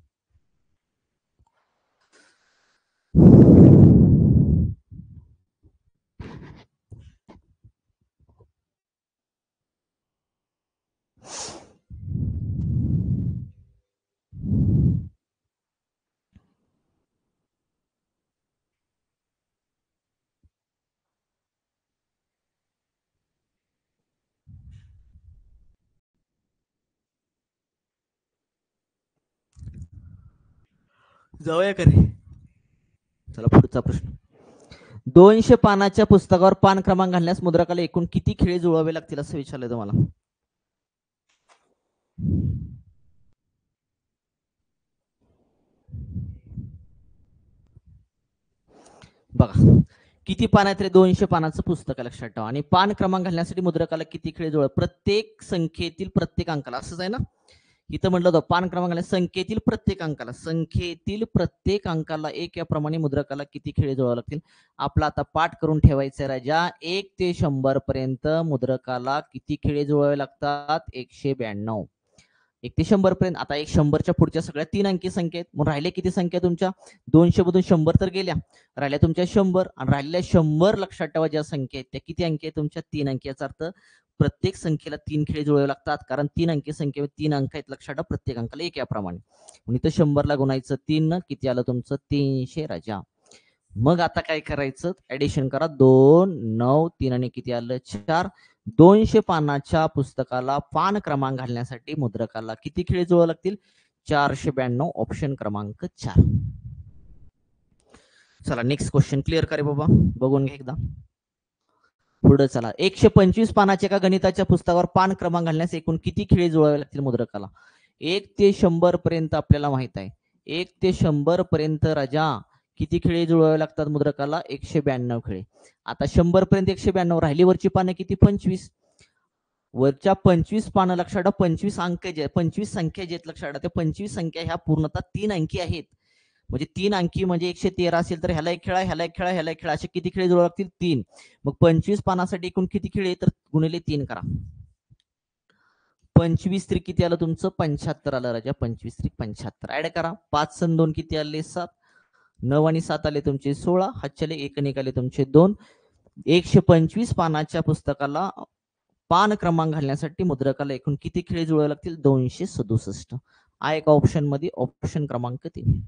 जाऊया का रे चला पुढचा प्रश्न 200 पानाच्या पुस्तकावर पान क्रमांक घालण्यास मुद्रकाला एकूण किती खिळे जुळवावे लागतील असं विचारलंय तुम्हाला. बघा किती पान आहेत रे 200 पानाचं पुस्तक लक्षात ठेवा आणि पान क्रमांक घालण्यासाठी मुद्रकाला किती खिळे जुळवा प्रत्येक संख्येतील प्रत्येक अंकाला असंच आहे ना इथं म्हटलं होतं पान क्रमांक संख्येतील प्रत्येक अंकाला एक याप्रमाणे मुद्रकाला किती खिळे जुळवावे लागतील आपला आता पाठ करून ठेवायचं राजा 1 ते 100 पर्यंत मुद्रकाला किती खिळे जुळवावे लागतात 192 1 ते 100 पर्यंत आता 100च्या पुढच्या सगळ्या 3 अंकी संख्या आहेत मग राहिले किती संख्या तुमच्या 200 मधून 100 तर गेल्या राहिल्या तुमच्या 100 आणि राहिलेल्या 100 लक्षात ठेवा ज्या संख्या आहेत त्या किती अंकी आहेत तुमच्या 3 अंकी याचा अर्थ प्रत्येक संख्येला 3 खिळे जुळवावे लागतात कारण 3 अंकी संख्येवर 3 अंक आहेत लक्षात ठेवा प्रत्येक अंकाला 1 याप्रमाणे म्हणून इथं 100 ला गुणायचं 3 न किती आलं तुमचं 300 राजा. मग आता काय करायचं ऍडिशन करा 2 9 3 आणि किती आलं 4 200 पानाच्या पुस्तकाला पान क्रमांक घालण्यासाठी मुद्रकाला किती खिळे जुळवावे लागतील 492 ऑप्शन क्रमांक 4. चला नेक्स्ट क्वेश्चन क्लिअर करे बाबा बघून घ्या एकदा पुढे चला 125 पानाच्या एका गणिताच्या पुस्तकावर पान क्रमांक घालण्यास एकूण किती खिळे जुळवावे लागतील मुद्रकाला 1 ते 100 पर्यंत आपल्याला माहित आहे 1 ते 100 पर्यंत राजा किती खिळे जुळवावे लागतात मुद्रकाला 192 खिळे. आता 100 पर्यंत 192 राहिली वरची पानं किती 25 वरच्या 25 पानं लक्षात 25 अंक जे 25 संख्या जे लक्षात त्या 25 संख्या ह्या पूर्णतः 3 अंकी आहेत म्हणजे 3 अंकी म्हणजे 113 असेल तर ह्याला एक खेळा ह्याला एक खेळा ह्याला एक खेळा असे किती खिळे जुळवावे लागतील 3 मग 25 पानासाठी एकूण किती खिळे तर गुणिले 3 करा 25 त्रिक किती आलं तुमचं 75 आलं राजा 25 त्रिक 75 ऍड करा 5 सण 2 किती आले 7 9 आणि 7 आले तुमचे 16 हातच्याले 1 आणि 1 आले तुमचे 2 125 पानाच्या पुस्तकाला पान क्रमांक घालण्यासाठी मुद्रकाला एकूण किती खिळे जुळवावे लागतील 267 आहे का ऑप्शन मध्ये ऑप्शन क्रमांक 3.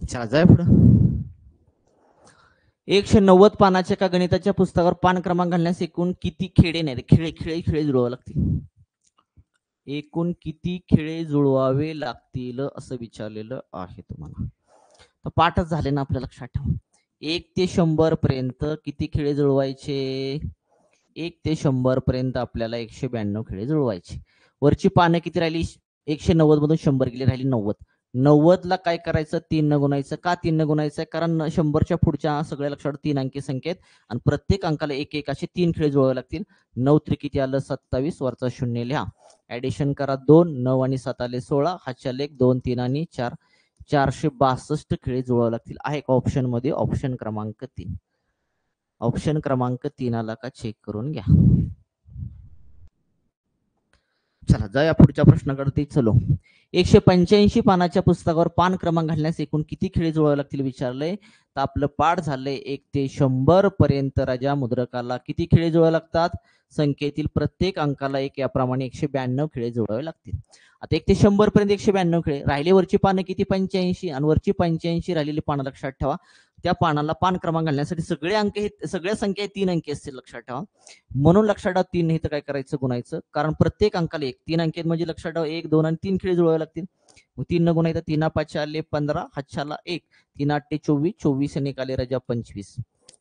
चला जाय पुढं 190 पानाच्या एका गणिताच्या पुस्तकावर पान क्रमांक घालण्यास एकूण किती खिळे नाही खिळे खिळे खिळे जुळवावे लागतील एकूण किती खिळे जुळवावे लागतील असं विचारलेलं आहे तुम्हाला तर पाठच झाले ना आपल्या लक्षात ठेवा 1 ते 100 पर्यंत किती खिळे जुळवायचे 1 ते 100 पर्यंत आपल्याला 192 खिळे जुळवायचे वरची पानं किती राहिली 190 मधून 100 गेली राहिली 90 90 ला काय करायचं 3 न गुणायचं का 3 न गुणायचं कारण 100च्या पुढच्या सगळ्या लक्षात 3 अंकी संख्येत आणि प्रत्येक अंकाला एक एक असे 3 खिळे जुळवावे लागतील 9 त्रिक किती आलं 27 वरचा 0 लिहा ऍडिशन करा 2 9 आणि 7 आले 16 हातच्या लेख 2 3 आणि 4 462 खिळे जुळवावे लागतील. आहे का ऑप्शन मध्ये? ऑप्शन क्रमांक 3. ऑप्शन क्रमांक 3 आला का चेक करून घ्या. चला जाऊया पुढच्या प्रश्नाकडे. चलो, 185 पानाच्या पुस्तकावर पान क्रमांक घालण्यास एकूण किती खिळे जुळवावे लागतील विचारलंय. तर आपलं पाठ झालंय 1 ते 100 पर्यंत. राजा मुद्रकाला किती खिळे जुळवावे लागतात? संख्येतील प्रत्येक अंकाला 1 याप्रमाणे 192 खिळे जुळवावे लागतील. आता 1 ते 100 पर्यंत 192 खिळे. राहिले वरची पानं किती? 85. आणि वरची 85 राहिलेली पानं लक्षात ठेवा. त्या पानाला पान क्रमांक घालण्यासाठी सगळे अंक हे सगळ्या संख्या 3 अंकी असतील लक्षात ठेवा. म्हणून लक्षात ठेवा 3 नाही तर काय करायचं? गुणायचं. कारण प्रत्येक अंकाला 1. 3 अंकी म्हणजे लक्षात ठेवा 1, 2 आणि 3 खिळे जुळवावे लागतील. मग 3 न गुणायचं. 3 5 आले 15, हातच्याला 1. 3 8 24, 24 आणि 1 आले राजा 25.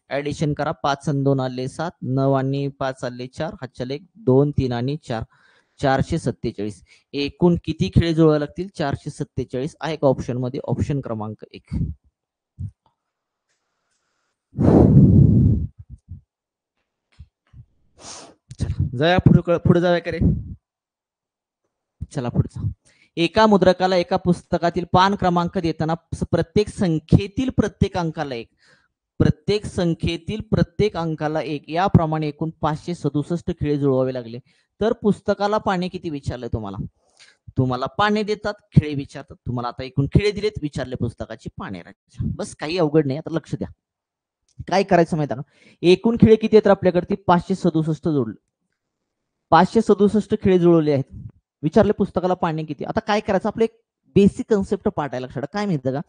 ऍडिशन करा. 5 आणि 2 आले 7, 9 आणि 5 आले 4, हातच्याला 1, 2, 3 आणि 4, 447. एकूण किती खिळे जुळवावे लागतील? 447. आहे का ऑप्शन मध्ये? ऑप्शन क्रमांक 1. चला जाऊया पुढे जाऊया का रे? चला पुढचा. एका मुद्रकाला एका पुस्तकातील पान क्रमांक देताना प्रत्येक संख्येतील प्रत्येक अंकाला 1, प्रत्येक संख्येतील प्रत्येक अंकाला 1 याप्रमाणे एकूण 567 खिळे जुळवावे लागले. तर पुस्तकाला पाने किती विचारले तुम्हाला? तुम्हाला पाने देतात, खिळे विचारतात. तुम्हाला आता एकूण खिळे दिलेत, विचारले पुस्तकाची पाने. बस काही अवघड नाही. आता लक्ष द्या. काय करायचं माहिती का? एकूण खिळे किती आहेत आपल्याकडे? 567 जोडले. 567 खिळे जुळवले आहेत. विचारले पुस्तकाला पाने किती. आता काय करायचं? आपले एक बेसिक कन्सेप्ट पाठ आहे लक्षात. काय माहिती का?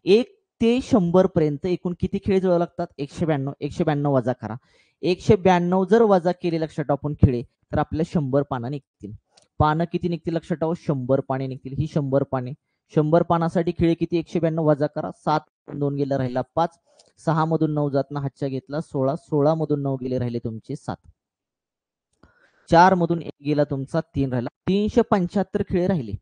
1 ते 100 पर्यंत एकूण किती खिळे जुळवावे लागतात? 192. 192 वजा करा. 192 जर वजा केले लक्षात आपण खिळे, तर आपल्याला 100 पानं निघतील. पानं किती निघतील लक्षात ठेवा? 100 पाने निघतील. ही 100 पाने. 100 पानासाठी खिळे किती? 192 वजा करा. 7 2 गेला राहिला 5, 6 मधून 9 जातना हातच्या घेतला 16, 16 मधून 9 गेले राहिले तुमचे 7, 4 मधून 1 गेला तुमचा 3 राहिला. 375 खिळे राहिले.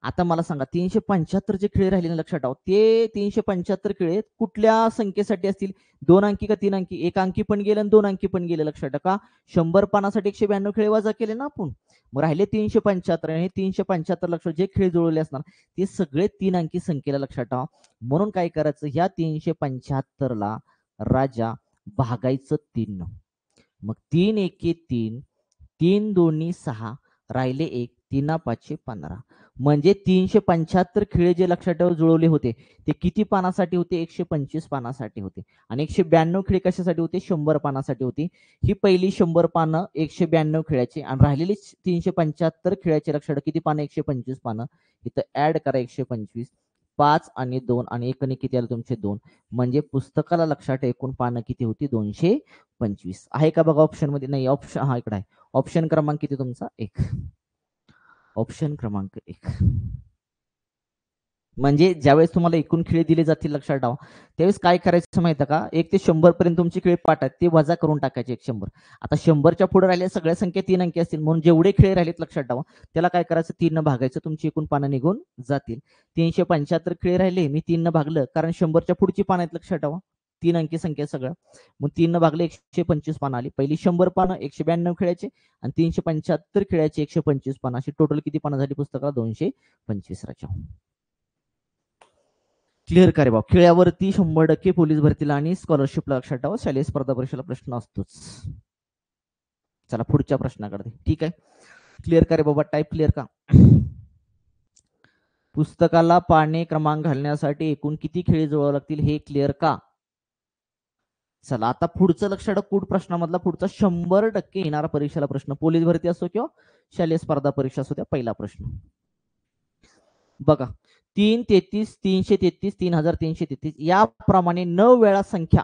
आता मला सांगा 375 जे खिळे राहिले लक्षात ठेवा, ते 375 खिळे कुठल्या संख्येसाठी असतील? 2 अंकी का 3 अंकी? 1 अंकी पण गेले आणि 2 अंकी पण गेले लक्षात ठेवा. का? 100 पानासाठी 192 खिळे वजा केले ना आपण. मग राहिले 375. आणि 375 लक्षात जे खिळे जुळवले असणार ते सगळे 3 अंकी संख्येला लक्षात ठेवा. म्हणून काय करायचं? ह्या 375 ला राजा भागायचं 3. मग 3 एके 3, 3 दोन्ही 6, राहिले 1, 3 5 15. म्हणजे 375 खिळे जे लक्षात ठेवा जुळवले होते ते किती पानासाठी होते? 125 पानासाठी होते. आणि 192 खिळे कशासाठी होते? 100 पानासाठी होती. ही पहिली 100 पानं 192 खिळ्याची आणि राहिलेली 375 खिळ्याची लक्षात किती पानं? 125 पानं. इथं ऍड करा 125. 5 आणि 2 आणि 1 किती आलं तुमचे? 2. म्हणजे पुस्तकाला लक्षात एकूण पानं किती होती? 225. आहे का बघा ऑप्शन मध्ये? नाही. ऑप्शन हा इकडे आहे. ऑप्शन क्रमांक किती तुमचा? 1. ऑप्शन क्रमांक 1. म्हणजे ज्यावेळेस तुम्हाला एकूण खिळे दिले जातील लक्षात ठेवा, त्यावेळेस काय करायचं माहिती का? 1 ते 100 पर्यंत तुमची खिळे पाठ आहेत ते वजा करून टाकायचे 100. आता 100च्या पुढे राहिल्या सगळ्या संख्या 3 अंकी असतील. म्हणून जेवढे खिळे राहिलेत लक्षात ठेवा त्याला काय करायचं? 3 न भागायचं. तुमची एकूण पानं निघून जातील. 375 खिळे राहिले, मी 3 न भागलं कारण 100च्या पुढची पानं आहेत लक्षात ठेवा. 3 अंकी संख्या सगळं. मग 3 न भागले 125 पानं आली. पहिली 100 पानं 192 खिळ्याचे आणि 375 खिळ्याचे 125 पानं. अशी टोटल किती पानं झाली पुस्तकाला? 225 राजा. क्लिअर का रे बाबा? खिळ्यावरती 100% पोलीस भरतीला आणि स्कॉलरशिपला लक्षात ठेवा शालेय स्पर्धा परीक्षेला प्रश्न असतोच. चला पुढच्या प्रश्नाकडे. ठीक आहे. क्लिअर का रे बाबा? टाईप क्लिअर का? पुस्तकाला पाने क्रमांक घालण्यासाठी एकूण किती खिळे जुळवावे लागतील हे क्लिअर का? चला आता पुढचं लक्षात ठेवा. कूड प्रश्नामधला पुढचा 100% येणारा परीक्षेला प्रश्न, पोलीस भरती असो किंवा शालेय स्पर्धा परीक्षा असो, त्या पहिला प्रश्न बघा. 333, 333, 3333 याप्रमाणे 9 वेळा संख्या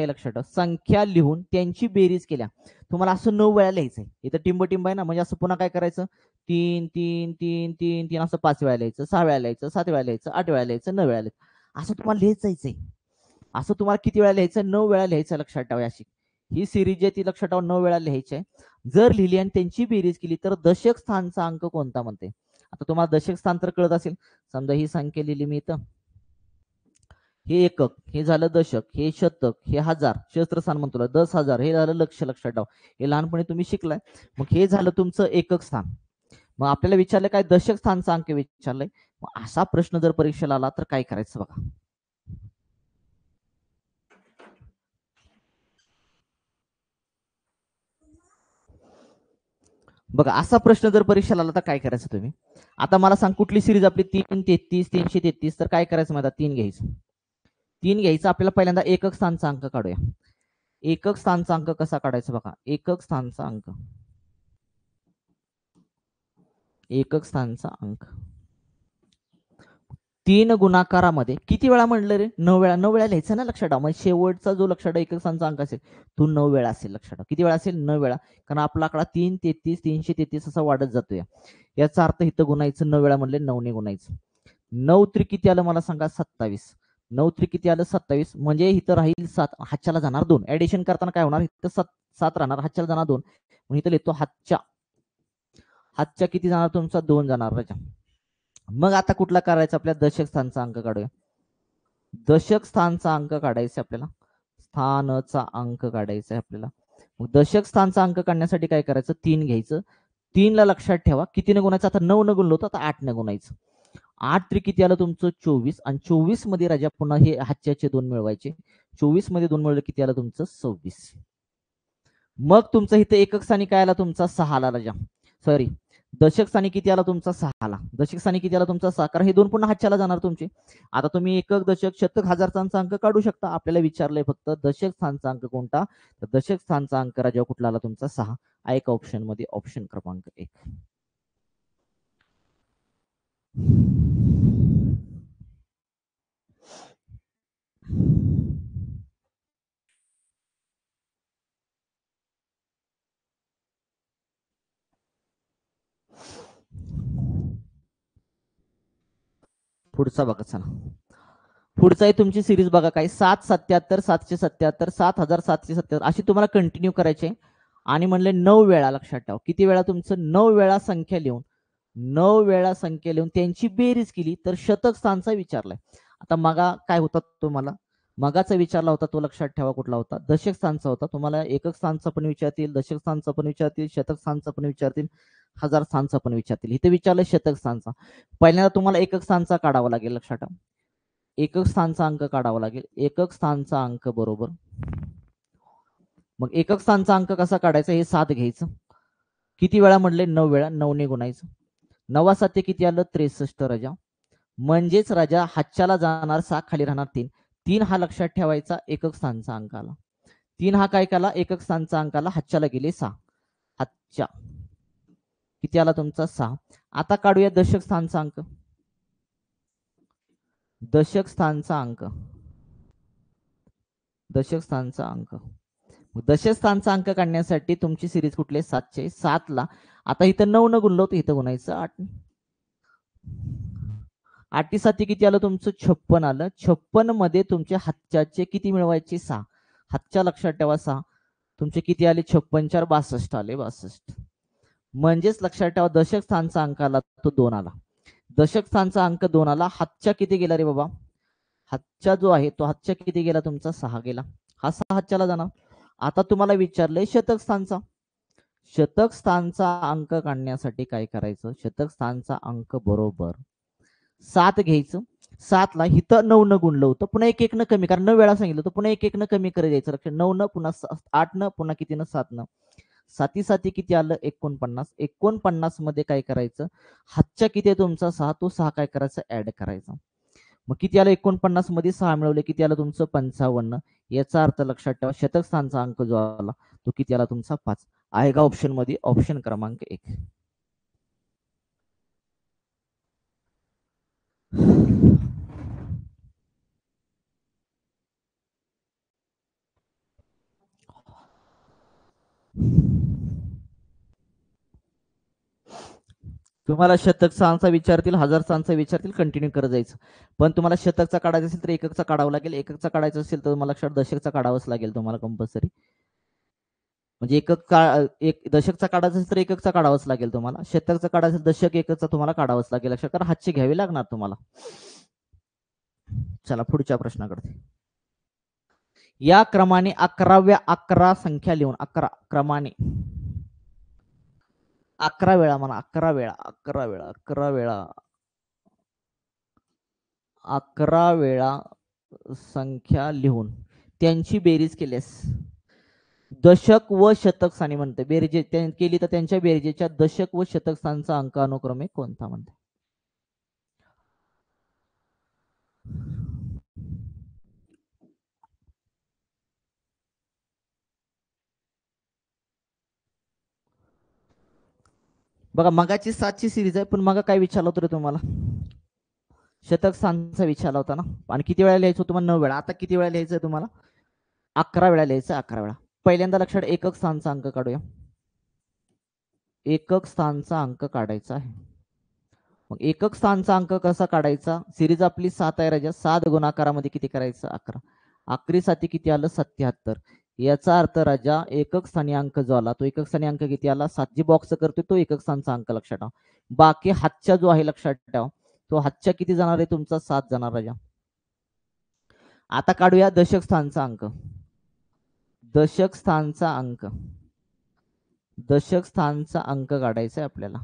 लक्षात ठेवा. संख्या लिहून त्यांची बेरीज केल्या. तुम्हाला असं 9 वेळा लिहायचंय. इथं टिंब आहे ना, म्हणजे असं पुन्हा काय करायचं? 3 3 3 3 3 असं 5 वेळा लिहायचं, 6 वेळा लिहायचं, 7 वेळा लिहायचं, 8 वेळा लिहायचं, 9 वेळा लिहायचं. असं तुम्हाला लिहायचं जायचंय. असं तुम्हाला किती वेळा लिहायचं? 9 वेळा लिहायचं लक्षात ठेवा. अशी ही सिरीज आहे ती लक्षात ठेवा 9 वेळा लिहायची आहे. जर लिहिली आणि त्यांची बेरीज केली तर दशक स्थानचा अंक कोणता म्हणते? आता तुम्हाला दशक स्थान तर कळत असेल. समजा ही संख्या लिहिली मी इथं, हे एकक, हे झालं दशक, हे शतक, हे हजार, शस्त्रस्थान म्हणतो 10,000, हे झालं लक्ष लक्षात ठेवा. हे लहानपणी तुम्ही शिकलाय. मग हे झालं तुमचं एकक स्थान. मग आपल्याला विचारलं काय, दशक स्थानचा अंक विचारलंय. मग असा प्रश्न जर परीक्षेला आला तर काय करायचं बघा. बघा असा प्रश्न जर परीक्षेला आला तर काय करायचं तुम्ही. आता मला सांग कुठली सिरीज आपली 333 333, तर काय करायचं माझा 3 घ्यायचं. 3 घ्यायचं आपल्याला पहिल्यांदा एकक स्थानचा अंक काढूया. एकक स्थानचा अंक कसा काढायचा बघा. एकक स्थानचा अंक, एकक स्थानचा अंक 3 गुणाकारामध्ये किती वेळा म्हणलं रे, 9 वेळा. 9 वेळा लिहायचं ना लक्षात ठेवा. म्हणजे शेवटचा जो लक्षात एकक स्थानचा अंक असेल तो 9 वेळा असेल लक्षात ठेवा. किती वेळा असेल, 9 वेळा. कारण आपला आकडा 333 333 असा वाढत जातोय. याचा अर्थ इथं गुणायचं 9 वेळा म्हणले 9 ने गुणायचं. 9 त्रिक किती आलं मला सांगा, 27. 9 त्रिक किती आलं, 27. म्हणजे इथं राहील 7, हातच्याला जाणार 2. ऍडिशन करताना काय होणार, इथं 7 राहणार, हातच्याला जाणार 2. म्हणून इथं लिहितो हातच्या किती जाणार तुमचा, 2 जाणार राजा. मग आता कुठला करायचा, आपल्या दशक स्थानचा अंक काढूया. दशक स्थानचा अंक काढायचा आपल्याला, स्थानचा अंक काढायचा आहे आपल्याला. मग दशक स्थानचा अंक काढण्यासाठी काय करायचं, 3 घ्यायचं. 3 ला लक्षात ठेवा कितीने गुणायचं, आता 9 न गुणलो होतं, आता 8 न गुणायचं. 8 त्रिक किती आलं तुमचं, 24. आणि 24 मध्ये राजा पुन्हा हे हातच्याचे 2 मिळवायचे. 24 मध्ये 2 मिळवलं किती आलं तुमचं, 26. मग तुमचं इथं एकक स्थानी काय आला तुमचा, 6 ला राजा. सॉरी, दशक स्थानी किती आला तुमचा, 6 ला. दशक स्थानी किती आला तुमचा, 6. कारण हे 2 पुन्हा हातच्याला जाणार तुमचे. आता तुम्ही एकक, दशक, शतक, हजार स्थानचा अंक काढू शकता. आपल्याला विचारलंय फक्त दशक स्थानचा अंक कोणता, तर दशक स्थानचा अंक राजा कुठला आला तुमचा, 6. एक ऑप्शन मध्ये ऑप्शन क्रमांक 1. पुढचा बघा चला. पुढचा आहे तुमची सिरीज बघा काय, 777 777 7777 अशी तुम्हाला कंटिन्यू करायचे. आणि म्हणले 9 वेळा लक्षात ठेवा. किती वेळा तुमचं, 9 वेळा संख्या लिहून, 9 वेळा संख्या लिहून त्यांची बेरीज केली तर शतक स्थानचा विचारलाय. आता मगा काय होता तुम्हाला, मगाचा विचारला होता तो लक्षात ठेवा कुठला होता, दशक स्थानचा होता. तुम्हाला एकक स्थानचा पण विचारतील, दशक स्थानचा पण विचारतील, शतक स्थानचा पण विचारतील, हजार स्थानचा पण विचारतील. इथे विचारलंय शतक स्थानचा. पहिल्यांदा तुम्हाला एकक स्थानचा काढावा लागेल लक्षात ठेवा. एकक स्थानचा अंक काढावा लागेल. एकक स्थानचा अंक बरोबर, मग एकक स्थानचा अंक कसा काढायचा, हे 7 घ्यायचं. किती वेळा म्हणले, 9 वेळा. 9 ने गुणायचं. 9 7 किती आलं, 63 राजा. म्हणजेच राजा हातच्याला जाणार 6, खाली राहणार 3. 3 हा लक्षात ठेवायचा एकक स्थानचा अंक आला. 3 हा काय केला, एकक स्थानचा अंक आला, हातच्याला गेले 6. हातच्या किती आला तुमचा, 6. आता काढूया दशक स्थानचा अंक. दशक स्थानचा अंक, दशक स्थानचा अंक. दशक स्थानचा अंक काढण्यासाठी तुमची सिरीज कुठली, 7चे 7 ला. आता इथं 9 न गुणलो तर इथं गुणायचं 8. 8 7 किती आलं तुमचं, 56 आलं. 56 मध्ये तुमचे हातच्याचे किती मिळवायचे, 6. हातच्या लक्षात ठेवा 6. तुमचे किती आले, 56 4 62 आले, 62. म्हणजेच लक्षात ठेवा दशक स्थानचा अंक आला तो 2 आला. दशक स्थानचा अंक 2 आला. हातच्या किती गेला रे बाबा, हातच्या जो आहे तो हातच्या किती गेला तुमचा, 6 गेला. हा 6 हातच्याला जाणार. आता तुम्हाला विचारलंय शतक स्थानचा. शतक स्थानचा अंक काढण्यासाठी काय करायचं, शतक स्थानचा अंक बरोबर 7 घ्यायचं. 7 ला इथं 9 न गुणलं होतं, पुन्हा 1 1 न कमी, कारण 9 वेळा सांगितलं तर पुन्हा 1 1 न कमी करत द्यायचं. लक्षात, 9 न पुन्हा 8 न पुन्हा किती न, 7 न. 7 7 किती आलं, 49. 49 मध्ये काय करायचं, हातच्या किती आहे तुमचा, 6. तो 6 काय करायचा, ऍड करायचा. मग किती आलं, 49 मध्ये 6 मिळवले किती आलं तुमचं, 55. याचा अर्थ लक्षात ठेवा शतक स्थानचा अंक जो आला तो किती आला तुमचा, 5. आहे का ऑप्शन मध्ये ऑप्शन क्रमांक 1. तुम्हाला शतक स्थानचा विचारतील, हजार स्थानचा विचारतील, कंटिन्यू करत जायचं. पण तुम्हाला शतकचा काढायचा असेल तर एककचा काढावा लागेल. एककचा काढायचा असेल तर तुम्हाला लक्षात दशकचा काढावंच लागेल तुम्हाला कंपल्सरी. म्हणजे एक दशकचा काढायचा असेल तर एककचा काढावाच लागेल तुम्हाला. शतकचा काढायचा असेल दशक एककचा तुम्हाला काढावाच लागेल. लक्षात करा, हातचे घ्यावे लागणार तुम्हाला. चला पुढच्या प्रश्नाकडे. या क्रमाने 11व्या 11 संख्या लिहून, 11 क्रमाने 11 वेळा म्हणा, 11 वेळा, 11 वेळा, 11 वेळा, 11 वेळा संख्या लिहून त्यांची बेरीज केल्यास दशक व शतक स्थानी म्हणते. बेरजे केली तर त्यांच्या बेरजेच्या दशक व शतक स्थानचा अंक अनुक्रमे कोणता म्हणते. बघा मगाची 7ची सिरीज आहे, पण मग काय विचारलं होतं रे तुम्हाला, शतक स्थानचा विचारला होता ना. आणि किती वेळा लिहायचं तुम्हाला, 9 वेळा. आता किती वेळा लिहायचं तुम्हाला, 11 वेळा लिहायचं, 11 वेळा. पहिल्यांदा लक्षात एकक स्थानचा अंक काढूया. एकक स्थानचा अंक काढायचा आहे. मग एकक स्थानचा अंक कसा काढायचा, सिरीज आपली 7 आहे राजा. 7 गुणाकारामध्ये किती करायचं, 11. 11 साथी किती आलं, 77. याचा अर्थ राजा एकक स्थानी अंक जो आला तो एकक स्थानी अंक किती आला, 7. जी बॉक्स करतोय तो एकक स्थानचा अंक लक्षात ठेवा. बाकी हातच्या जो आहे लक्षात ठेवा, तो हातच्या किती जाणार आहे तुमचा, 7 जाणार राजा. आता काढूया दशक स्थानचा अंक. दशक स्थानचा अंक, दशक स्थानचा अंक काढायचा आहे आपल्याला.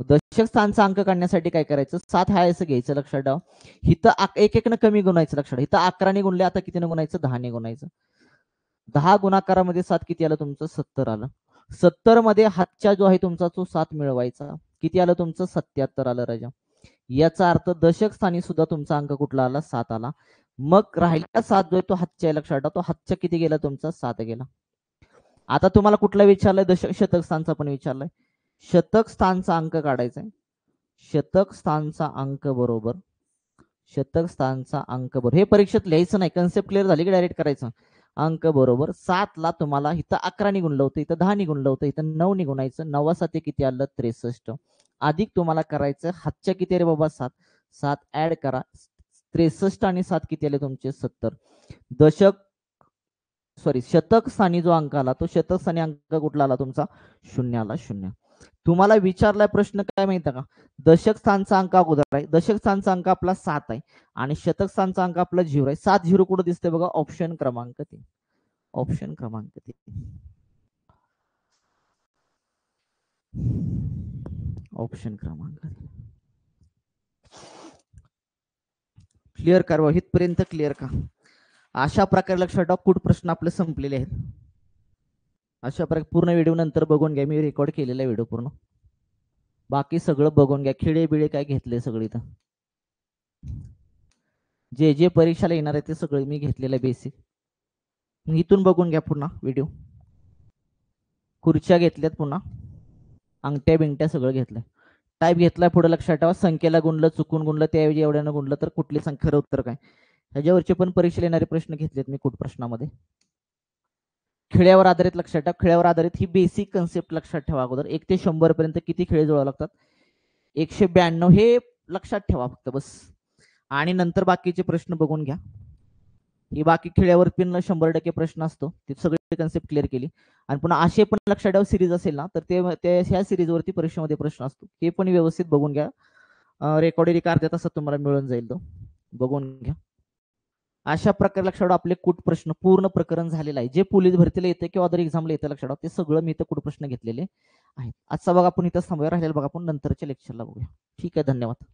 दशक स्थानचा अंक काढण्यासाठी काय करायचं, 7 हा असं घ्यायचं लक्षात ठेवा. इथं एक एक न कमी गुणायचं लक्षात. इथं 11 ने गुणले, आता किती गुणायचं, 10 ने गुणायचं. 10 गुणाकारामध्ये 7 किती आलं तुमचं, 70 आलं. 70 मध्ये हातच्या जो आहे तुमचा तो 7 मिळवायचा, किती आलं तुमचं, 77 आलं राजा. याचा अर्थ दशक स्थानी सुद्धा तुमचा अंक कुठला आला, 7 आला. मग राहिला 7 जो आहे तो हातच्या लक्षात ठेवा, तो हातच्या किती गेला तुमचा, 7 गेला. आता तुम्हाला कुठला विचारलाय, दशक शतक स्थानचा पण विचारलाय. शतक स्थानचा अंक काढायचा आहे. शतक स्थानचा अंक बरोबर, शतक स्थानचा अंक बरोबर, हे परीक्षेत लिहायचं नाही, कन्सेप्ट क्लिअर झाली की डायरेक्ट करायचं. अंक बरोबर 7 ला तुम्हाला इथं 11 ने गुणलं होतं, इथं 10 ने गुणलं होतं, इथं 9 ने गुणायचं. 9 7 किती आलं, 63. अधिक तुम्हाला करायचं हातच्या किती रे बाबा, 7. 7 ऍड करा, 63 आणि 7 किती आले तुमचे, 70. दशक शतक स्थानी जो अंक आला तो शतक स्थानी अंक कुठला आला तुमचा, 0 आला, 0. तुम्हाला विचारलाय प्रश्न काय माहिती का, दशक स्थानचा अंक अगोदर आहे. दशक स्थानचा अंक आपला 7 आहे आणि शतक स्थानचा अंक आपला 0 आहे. 7 0 कुठे दिसते बघा, ऑप्शन क्रमांक 3. ऑप्शन क्रमांक 3, ऑप्शन क्रमांक. क्लिअर करा, इथपर्यंत क्लिअर का. अशा प्रकारे लक्षात ठेवा, कुठ प्रश्न आपले संपलेले आहेत. अशा प्रकारे पूर्ण व्हिडिओ नंतर बघून घ्या, मी रेकॉर्ड केलेला व्हिडिओ पूर्ण. बाकी सगळं बघून घ्या, खिळे बिळे काय घेतले सगळे इथं, जे जे परीक्षाला येणार आहे ते सगळे मी घेतलेलं बेसिक. इथून बघून घ्या पुन्हा व्हिडिओ. खुर्च्या घेतल्यात, पुन्हा अंगठ्या बिंगट्या सगळं घेतलंय. टाईप घेतलाय पुढे लक्षात ठेवा, संख्येला गुणलं, चुकून गुणलं, त्याऐवजी एवढ्यानं गुणलं तर कुठली संख्या, खरं उत्तर काय. ह्याच्यावरचे पण परीक्षेला येणारे प्रश्न घेतलेत मी कुठ प्रश्नामध्ये. खेळ्यावर आधारित लक्षात ठेवा, खेळ्यावर आधारित ही बेसिक कन्सेप्ट लक्षात ठेवा. अगोदर 1 ते 100 पर्यंत किती खेळ जुळावे लागतात, 192 हे लक्षात ठेवा फक्त बस. आणि नंतर बाकीचे प्रश्न बघून घ्या. ही बाकी खेळ्यावर पण 100% प्रश्न असतो, ती सगळी कन्सेप्ट क्लिअर केली. आणि पुन्हा असे पण लक्षात ठेवा, सिरीज असेल ना तर ते ह्या सिरीजवरती परीक्षेमध्ये प्रश्न असतो, हे पण व्यवस्थित बघून घ्या. रेकॉर्डिंग एक अर्ध्या तासात तुम्हाला मिळून जाईल, तो बघून घ्या. अशा प्रकारे लक्षात ठेवा, आपले कुठ प्रश्न पूर्ण प्रकरण झालेलं आहे. जे पोलीस भरतीला येते किंवा अदर एक्झामला येतं लक्षात ठेवा, ते सगळं मी इथं कुठ प्रश्न घेतलेले आहेत. आजचा बघा आपण इथं थांबूया, राहिलेला बघा आपण नंतरच्या लेक्चरला बघूया. ठीक आहे, धन्यवाद.